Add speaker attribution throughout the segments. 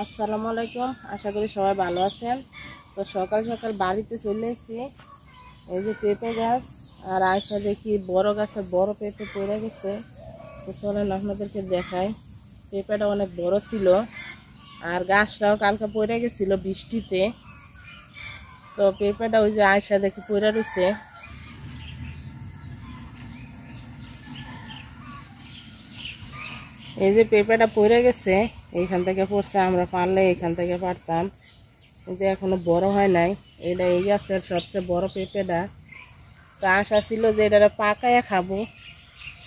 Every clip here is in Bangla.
Speaker 1: আসসালামু আলাইকুম, আশা করি সবাই ভালো আছেন। তো সকাল সকাল বাড়িতে চলে এসেছি। এই যে পেঁপে গাছ, আর আয়সা দেখি বড় গাছে বড় পেঁপে পড়ে গেছে। তো চলেন আপনাদেরকে দেখাই। পেঁপেটা অনেক বড় ছিল, আর গাছটাও কালকে পড়ে গেছিল বৃষ্টিতে। তো পেঁপেটা ওই যে আয়সা দেখি পড়ে রয়েছে। এই যে পেঁপেটা পড়ে গেছে, এইখান থেকে পড়ছে, আমরা পারলে এইখান থেকে পারতাম, কিন্তু এখনো বড় হয় নাই। এটা এই গাছের সবচেয়ে বড় পেঁপেটা। তো আশা ছিল যে এটা পাকায় খাবো,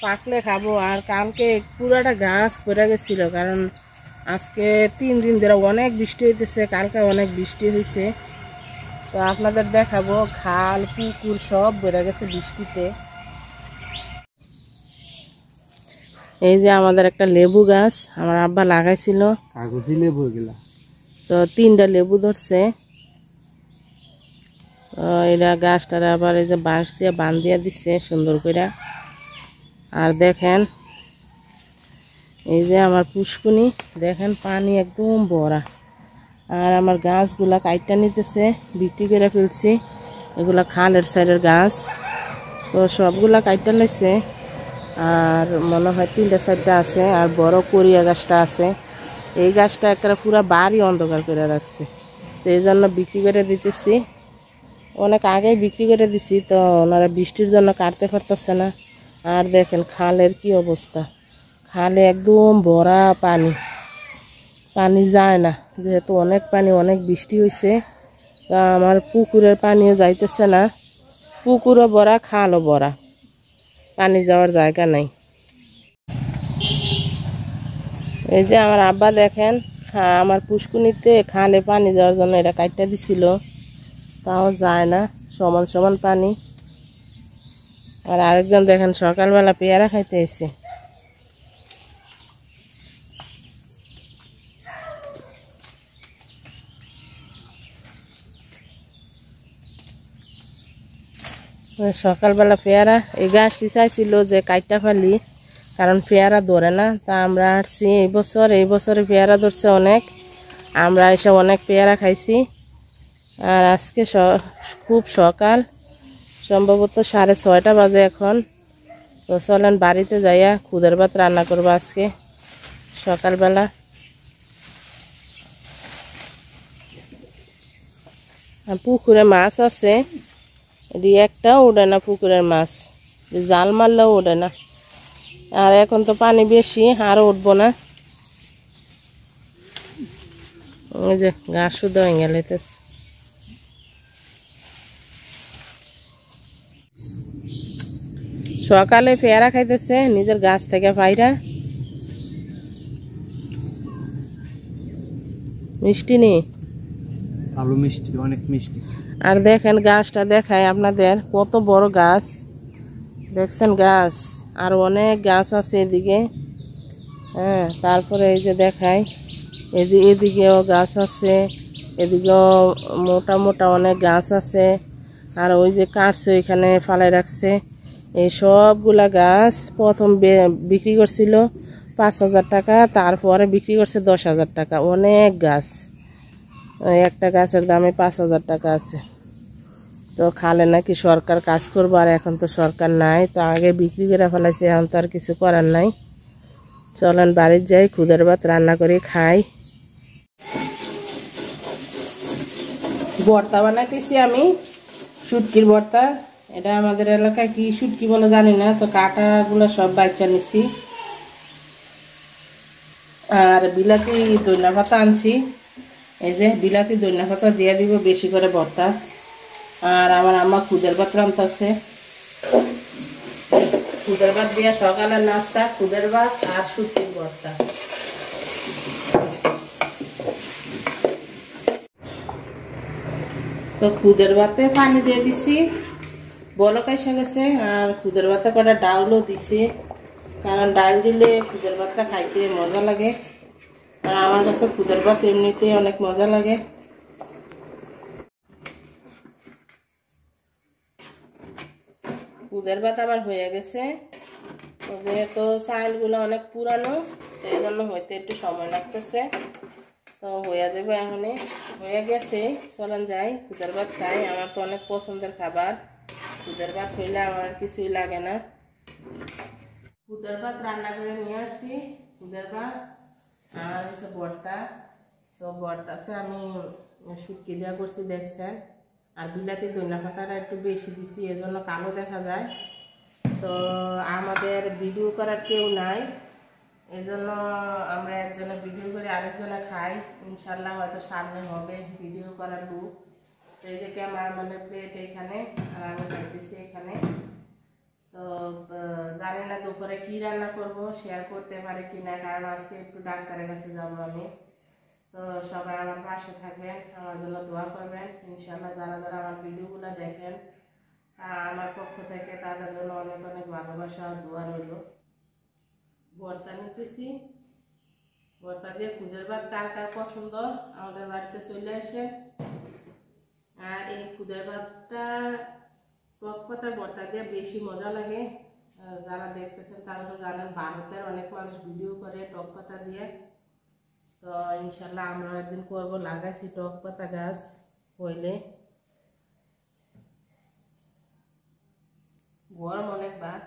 Speaker 1: পাকলে খাবো। আর কালকে পুরাটা গাছ পড়ে গেছিল, কারণ আজকে 3 দিন ধরে অনেক বৃষ্টি হইতেছে, কালকে অনেক বৃষ্টি হয়েছে। তো আপনাদের দেখাবো, খাল পুকুর সব বেড়ে গেছে বৃষ্টিতে। এই যে আমাদের একটা লেবু গাছ আমার আব্বা লাগাইছিল,
Speaker 2: কাগজি লেবু এগুলা।
Speaker 1: তো 3টা লেবু ধরছে। তো এটা গাছটার আবার এই যে বাঁশ দিয়ে বাঁধ দিয়ে দিচ্ছে সুন্দর করে। আর দেখেন এই যে আমার পুষ্কুনি, দেখেন পানি একদম ভরা। আর আমার গাছগুলা কাইটটা নিতেছে, বিক্রি করে ফেলছি। এগুলা খালের সাইডের গাছ, তো সবগুলা কাইটটা নিচ্ছে। আর মনে হয় 3টা-4টা আছে, আর বড় করিয়া গাছটা আছে। এই গাছটা একটা পুরা বাড়ি অন্ধকার করে রাখছে, তো এই জন্য বিক্রি করে দিতেছি। অনেক আগেই বিক্রি করে দিছি, তো ওনারা বৃষ্টির জন্য কাটতে পারতেছে না। আর দেখেন খালের কি অবস্থা, খালে একদম ভরা পানি, পানি যায় না, যেহেতু অনেক পানি, অনেক বৃষ্টি হয়েছে। তো আমার পুকুরের পানিও যাইতেছে না, পুকুরও ভরা, খালও ভরা, পানি যাওয়ার জায়গা নাই। এই যে আমার আব্বা দেখেন, আমার পুষ্কুনিতে খালে পানি যাওয়ার জন্য এটা কাটতে দিছিল, তাও যায় না, সমান সমান পানি। আর আরেকজন দেখেন সকালবেলা পেয়ারা খাইতে এসে। সকালবেলা পেয়ারা, এই গাছটি চাইছিল যে কাইটটা ফেলি, কারণ পেয়ারা ধরে না। তা আমরা আসছি এই বছরে পেয়ারা ধরছে অনেক, আমরা এসে অনেক পেয়ারা খাইছি। আর আজকে খুব সকাল, সম্ভবত 6:30 বাজে এখন। তো চলেন বাড়িতে যাইয়া খুদের ভাত রান্না করবো আজকে সকালবেলা। পুকুরে মাছ আছে, একটাও ওঠে না পুকুরের মাছ, জাল মারলেও ওঠে না। আর এখন তো পানি বেশি, আরও উঠবো না। ওই যে ঘাস শুদ্ধ হয়ে গেলেতেছে। সকালে পেয়ারা খাইতেছে নিজের গাছ থেকে পাইরা, মিষ্টি নেই,
Speaker 2: ভালো মিষ্টি, অনেক মিষ্টি।
Speaker 1: আর দেখেন গাছটা দেখায় আপনাদের, কত বড় গাছ দেখছেন গাছ, আর অনেক গাছ আছে এদিকে। হ্যাঁ, তারপরে এই যে দেখায়, এই যে এদিকেও গাছ আছে, এদিকেও মোটা মোটা অনেক গাছ আছে। আর ওই যে কাটছে ওইখানে ফালাই রাখছে। এই সবগুলা গাছ প্রথম বিক্রি করছিল 5,000 টাকা, তারপরে বিক্রি করছে 10,000 টাকা। অনেক গাছ, একটা গাছের দামে 5,000 টাকা আছে। তো খালে নাকি সরকার কাজ করবো, আর এখন তো সরকার নাই, তো আগে বিক্রি করে ফেলাইছে, এখন তো আর কিছু করার নাই। চলেন বাড়ির যাই, খুদের ভাত রান্না করে খাই। ভর্তা বানাইতেছি আমি, শুটকির ভর্তা। এটা আমাদের এলাকায় কি শুটকি বলে জানি না, তো কাঁটাগুলো সব বাচ্চা নিচ্ছি। আর বিলাতি ধনিয়া পাতা আনছি, এই যে বিলাতি ধনিয়া পাতা দিয়ে দিব বেশি করে ভর্তা। আর আমার আম্মা খুদের ভাত রান্তাছে, খুদের ভাত দিয়ে সকালের নাস্তা, খুদের ভাত আর শুটকির ভর্তা। তো খুদের ভাতে পানি দিয়ে দিছি, বলক এসে গেছে। আর খুদের ভাতে কটা ডাউলও দিছি, কারণ ডাল দিলে খুদের ভাতটা খাইতে মজা লাগে। আর আমার কাছে খুদের ভাত এমনিতে অনেক মজা লাগে। খুদের ভাত আমার হয়ে গেছে, যেহেতু চালগুলো অনেক পুরানো, এই জন্য হইতে একটু সময় লাগতেছে। তো হয়ে যাবে এখনই, হয়ে গেছে। চলেন যাই খুদের ভাত খাই, আমার তো অনেক পছন্দের খাবার। খুদের ভাত হইলে আমার আর কিছুই লাগে না। খুদের ভাত রান্না করে নিয়ে আসছি, খুদের ভাত আর হচ্ছে ভর্তা। তো ভর্তাতে আমি শুটকি দেওয়া করছি দেখছেন, আর বিলাতি ধনিয়া পাতাটা একটু বেশি দিছি, এজন্য কালো দেখা যায়। তো আমাদের ভিডিও করার কেউ নাই, এজন্য আমরা একজনে ভিডিও করে আরেকজনে খাই। ইনশাল্লাহ হয়তো সামনে হবে ভিডিও করার লুক। এই যে ক্যামেরাম্যানের প্লেট এখানে, আর আমি খাইতেছি এখানে। তো জানি না দুপুরে কি রান্না করব, শেয়ার করতে পারে কিনা, কারণ আজকে একটু ডাক্তারের কাছে যাবো আমি। তো সবাই আমার পাশে থাকবেন, আমার জন্য দোয়া করবেন। ইনশাল্লাহ যারা যারা আমার ভিডিওগুলো দেখেন, আমার পক্ষ থেকে তাদের জন্য অনেক অনেক ভালোবাসা ও দোয়া রইল। ভর্তা নিতেছি, ভর্তা দিয়ে খুদের ভাত কার কার পছন্দ আমাদের বাড়িতে চলে আসে। আর এই খুদের ভাতটা টক পাতার ভর্তা দিয়ে বেশি মজা লাগে। যারা দেখতেছেন তারা তো জানেন, ভারতের অনেক মানুষ ভিডিও করে টক পাতা দিয়ে। তো ইনশাল্লাহ আমরা একদিন করবো, লাগাইছি টক পাতা গাছ হইলে। গরম অনেক ভাত।